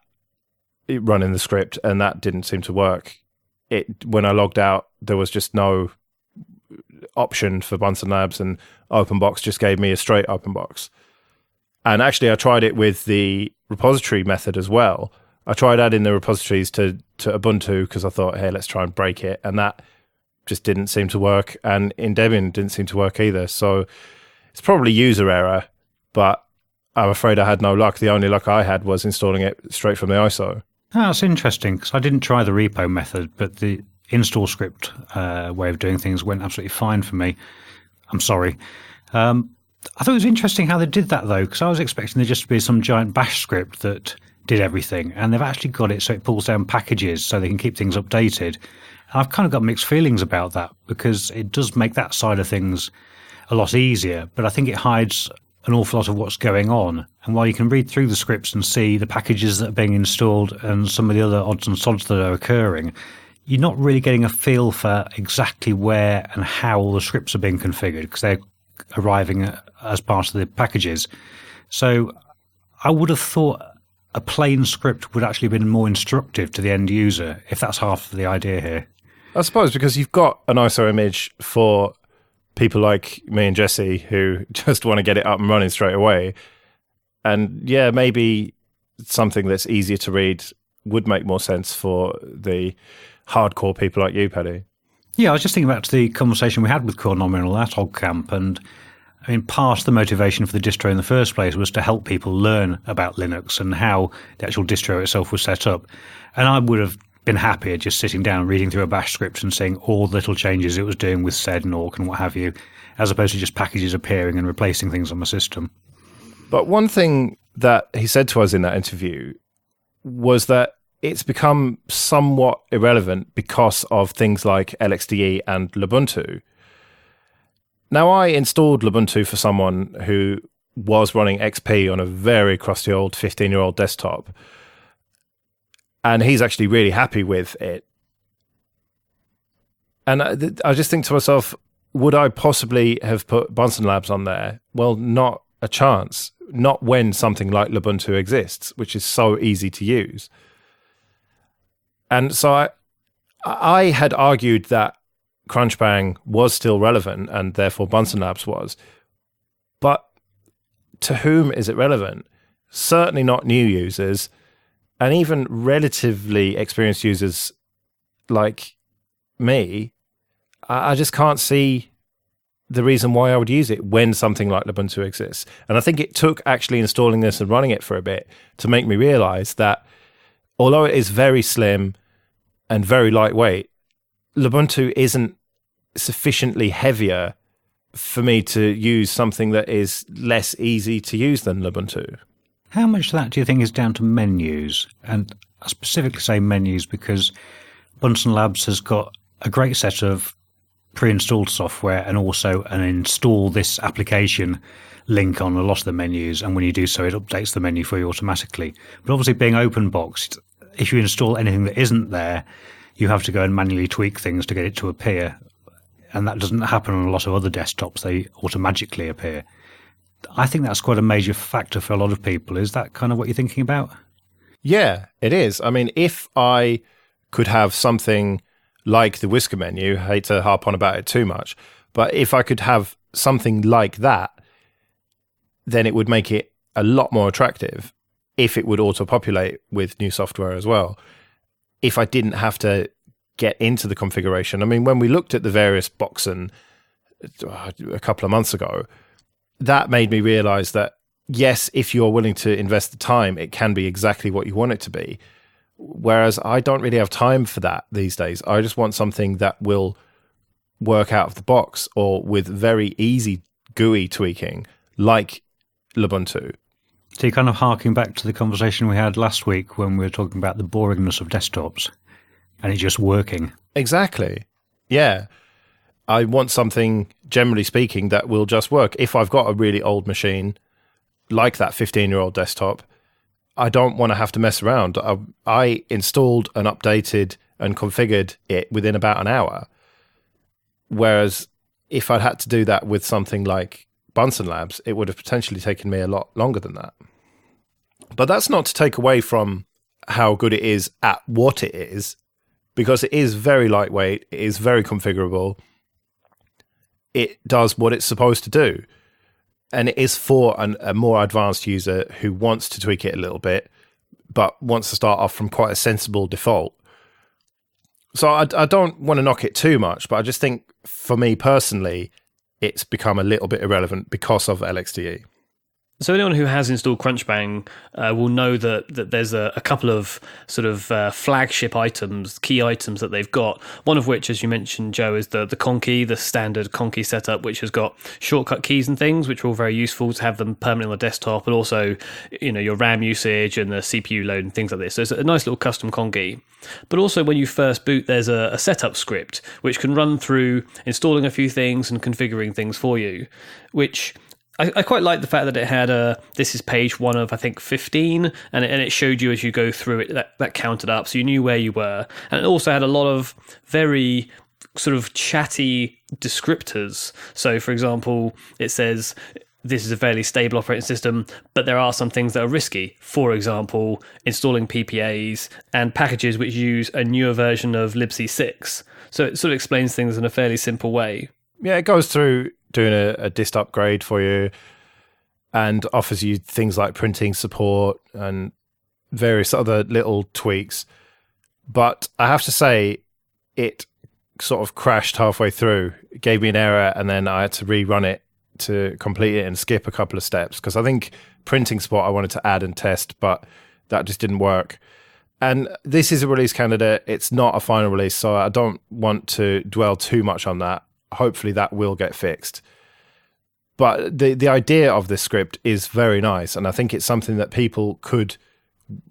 S1: running the script, and that didn't seem to work. When I logged out, there was just no option for BunsenLabs, and OpenBox just gave me a straight OpenBox. And actually, I tried it with the repository method as well. I tried adding the repositories to Ubuntu because I thought, hey, let's try and break it. And that just didn't seem to work. And in Debian, it didn't seem to work either. So it's probably user error, but I'm afraid I had no luck. The only luck I had was installing it straight from the ISO.
S2: Oh, that's interesting, because I didn't try the repo method, but the install script way of doing things went absolutely fine for me. I'm sorry. I thought it was interesting how they did that, though, because I was expecting there just to be some giant bash script that did everything, and they've actually got it so it pulls down packages so they can keep things updated. And I've kind of got mixed feelings about that, because it does make that side of things a lot easier, but I think it hides an awful lot of what's going on. And while you can read through the scripts and see the packages that are being installed and some of the other odds and sods that are occurring, you're not really getting a feel for exactly where and how all the scripts are being configured, because they're arriving as part of the packages. So I would have thought a plain script would actually have been more instructive to the end user, if that's half of the idea here.
S1: I suppose because you've got an ISO image for people like me and Jesse who just want to get it up and running straight away. And yeah, maybe something that's easier to read would make more sense for the hardcore people like you, Paddy.
S2: Yeah, I was just thinking about the conversation we had with Cornominal at OggCamp, and I mean, part of the motivation for the distro in the first place was to help people learn about Linux and how the actual distro itself was set up. And I would have been happier just sitting down and reading through a bash script and seeing all the little changes it was doing with sed and awk and what have you, as opposed to just packages appearing and replacing things on the system.
S1: But one thing that he said to us in that interview was that it's become somewhat irrelevant because of things like LXDE and Ubuntu. Now, I installed Ubuntu for someone who was running XP on a very crusty old 15-year-old desktop, and he's actually really happy with it. And I just think to myself, would I possibly have put BunsenLabs on there? Well, not a chance. Not when something like Ubuntu exists, which is so easy to use. And so I had argued that Crunchbang was still relevant and therefore BunsenLabs was. But to whom is it relevant? Certainly not new users, and even relatively experienced users like me. I just can't see the reason why I would use it when something like Ubuntu exists. And I think it took actually installing this and running it for a bit to make me realize that although it is very slim and very lightweight, Ubuntu isn't sufficiently heavier for me to use something that is less easy to use than Ubuntu.
S2: How much of that do you think is down to menus? And I specifically say menus because BunsenLabs has got a great set of pre-installed software and also an install this application link on a lot of the menus. And when you do so, it updates the menu for you automatically. But obviously being open boxed, if you install anything that isn't there, you have to go and manually tweak things to get it to appear. And that doesn't happen on a lot of other desktops. They automatically appear. I think that's quite a major factor for a lot of people. Is that kind of what you're thinking about?
S1: Yeah, it is. I mean, if I could have something like the Whisker menu, I hate to harp on about it too much, but if I could have something like that, then it would make it a lot more attractive if it would auto-populate with new software as well. If I didn't have to get into the configuration. I mean, when we looked at the various Boxen a couple of months ago, that made me realize that, yes, if you're willing to invest the time, it can be exactly what you want it to be. Whereas I don't really have time for that these days. I just want something that will work out of the box or with very easy GUI tweaking like Ubuntu.
S2: So you're kind of harking back to the conversation we had last week when we were talking about the boringness of desktops and it just working.
S1: Exactly. Yeah. I want something, generally speaking, that will just work. If I've got a really old machine, like that 15-year-old desktop, I don't want to have to mess around. I installed and updated and configured it within about an hour. Whereas if I'd had to do that with something like BunsenLabs, it would have potentially taken me a lot longer than that. But that's not to take away from how good it is at what it is, because it is very lightweight, it is very configurable, it does what it's supposed to do. And it is for a more advanced user who wants to tweak it a little bit, but wants to start off from quite a sensible default. So I don't want to knock it too much, but I just think for me personally, it's become a little bit irrelevant because of LXDE.
S3: So anyone who has installed Crunchbang will know that there's a couple of sort of flagship items, key items that they've got. One of which, as you mentioned, Joe, is the Conky, the standard Conky setup, which has got shortcut keys and things, which are all very useful to have them permanently on the desktop, and also, you know, your RAM usage and the CPU load and things like this. So it's a nice little custom Conky. But also when you first boot, there's a setup script which can run through installing a few things and configuring things for you, which I quite like the fact that it had this is page 1 of, I think, 15, and it showed you as you go through it, that counted up, so you knew where you were. And it also had a lot of very sort of chatty descriptors. So, for example, it says, this is a fairly stable operating system, but there are some things that are risky. For example, installing PPAs and packages which use a newer version of libc6. So it sort of explains things in a fairly simple way.
S1: Yeah, it goes through doing a dist upgrade for you and offers you things like printing support and various other little tweaks. But I have to say, it sort of crashed halfway through. It gave me an error, and then I had to rerun it to complete it and skip a couple of steps, because I think printing support I wanted to add and test, but that just didn't work. And this is a release candidate. It's not a final release, so I don't want to dwell too much on that. Hopefully that will get fixed. But the idea of this script is very nice, and I think it's something that people could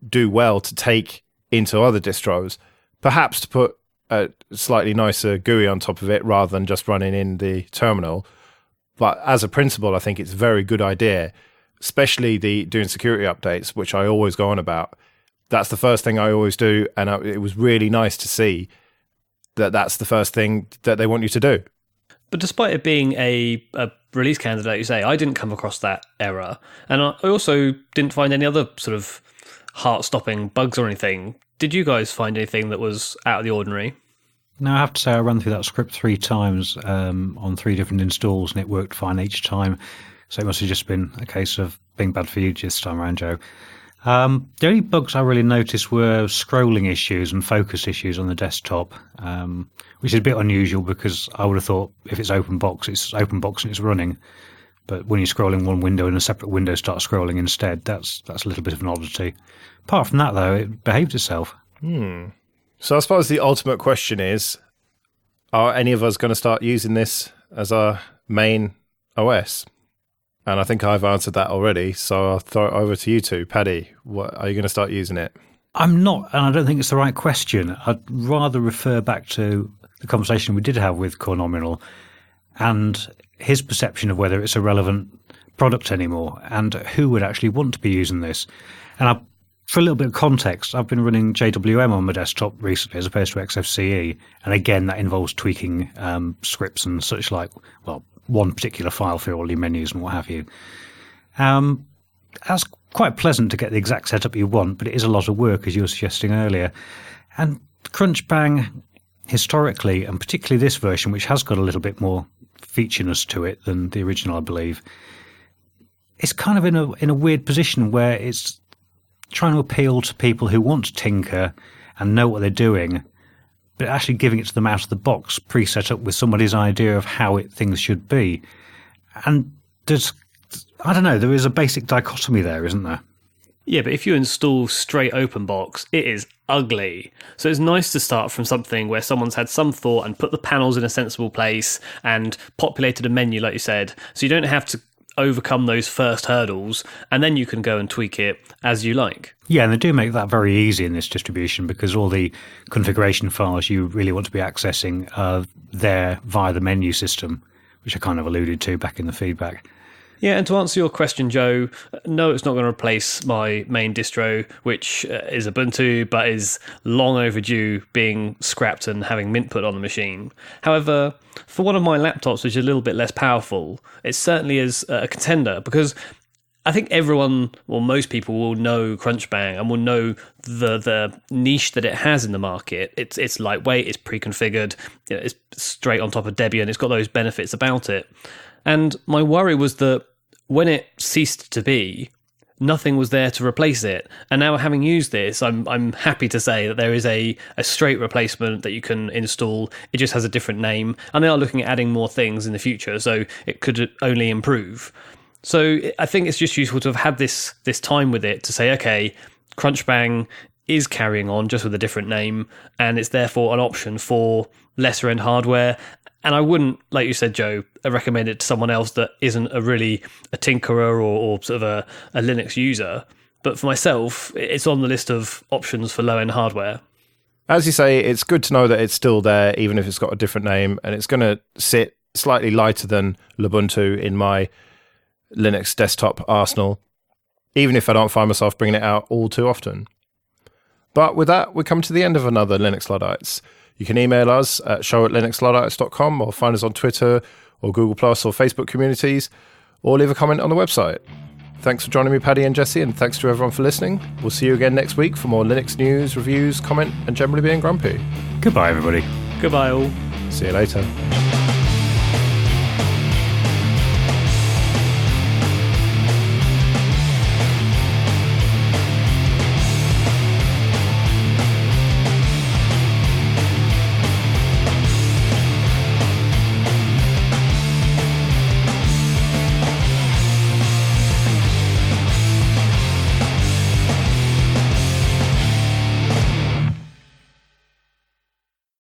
S1: do well to take into other distros, perhaps to put a slightly nicer GUI on top of it rather than just running in the terminal, But as a principle, I think it's a very good idea, especially the doing security updates, which I always go on about. That's the first thing I always do, and it was really nice to see that that's the first thing that they want you to do.
S3: But despite it being a release candidate, you say, I didn't come across that error. And I also didn't find any other sort of heart-stopping bugs or anything. Did you guys find anything that was out of the ordinary?
S2: No, I have to say I ran through that script 3 times on 3 different installs, and it worked fine each time. So it must have just been a case of being bad for you this time around, Joe. The only bugs I really noticed were scrolling issues and focus issues on the desktop, which is a bit unusual because I would have thought if it's open box and it's running. But when you're scrolling one window and a separate window starts scrolling instead, that's a little bit of an oddity. Apart from that, though, it behaved itself.
S1: So I suppose the ultimate question is, are any of us going to start using this as our main OS? And I think I've answered that already, so I'll throw it over to you two. Paddy, are you going to start using it?
S2: I'm not, and I don't think it's the right question. I'd rather refer back to the conversation we did have with Cornominal and his perception of whether it's a relevant product anymore and who would actually want to be using this. And for a little bit of context, I've been running JWM on my desktop recently as opposed to XFCE, and again, that involves tweaking scripts and such like, well, one particular file for all your menus and what have you. That's quite pleasant to get the exact setup you want, but it is a lot of work, as you were suggesting earlier. And Crunchbang, historically, and particularly this version, which has got a little bit more featureness to it than the original, I believe, it's kind of in a weird position where it's trying to appeal to people who want to tinker and know what they're doing, but actually giving it to them out of the box, pre-set up with somebody's idea of how things should be. And there's, I don't know, there is a basic dichotomy there, isn't there?
S3: Yeah, but if you install straight OpenBox, it is ugly. So it's nice to start from something where someone's had some thought and put the panels in a sensible place and populated a menu, like you said, so you don't have to overcome those first hurdles, and then you can go and tweak it as you like.
S2: Yeah, and they do make that very easy in this distribution because all the configuration files you really want to be accessing are there via the menu system, which I kind of alluded to back in the feedback.
S3: Yeah, and to answer your question, Joe, no, it's not going to replace my main distro, which is Ubuntu, but is long overdue being scrapped and having Mint put on the machine. However, for one of my laptops, which is a little bit less powerful, it certainly is a contender, because I think everyone, well, most people will know Crunchbang and will know the niche that it has in the market. It's lightweight, it's pre-configured, it's straight on top of Debian, it's got those benefits about it. And my worry was that when it ceased to be, nothing was there to replace it. And now, having used this, I'm happy to say that there is a straight replacement that you can install. It just has a different name, and they are looking at adding more things in the future, so it could only improve. So I think it's just useful to have had this time with it to say, okay, Crunchbang is carrying on just with a different name, and it's therefore an option for lesser end hardware. And I wouldn't, like you said, Joe, recommend it to someone else that isn't a tinkerer or sort of a Linux user. But for myself, it's on the list of options for low-end hardware.
S1: As you say, it's good to know that it's still there, even if it's got a different name, and it's going to sit slightly lighter than Ubuntu in my Linux desktop arsenal, even if I don't find myself bringing it out all too often. But with that, we come to the end of another Linux Luddites. You can email us at show@linuxluddites.com or find us on Twitter or Google Plus or Facebook communities, or leave a comment on the website. Thanks for joining me, Paddy and Jesse, and thanks to everyone for listening. We'll see you again next week for more Linux news, reviews, comment, and generally being grumpy.
S2: Goodbye, everybody.
S3: Goodbye, all.
S1: See you later.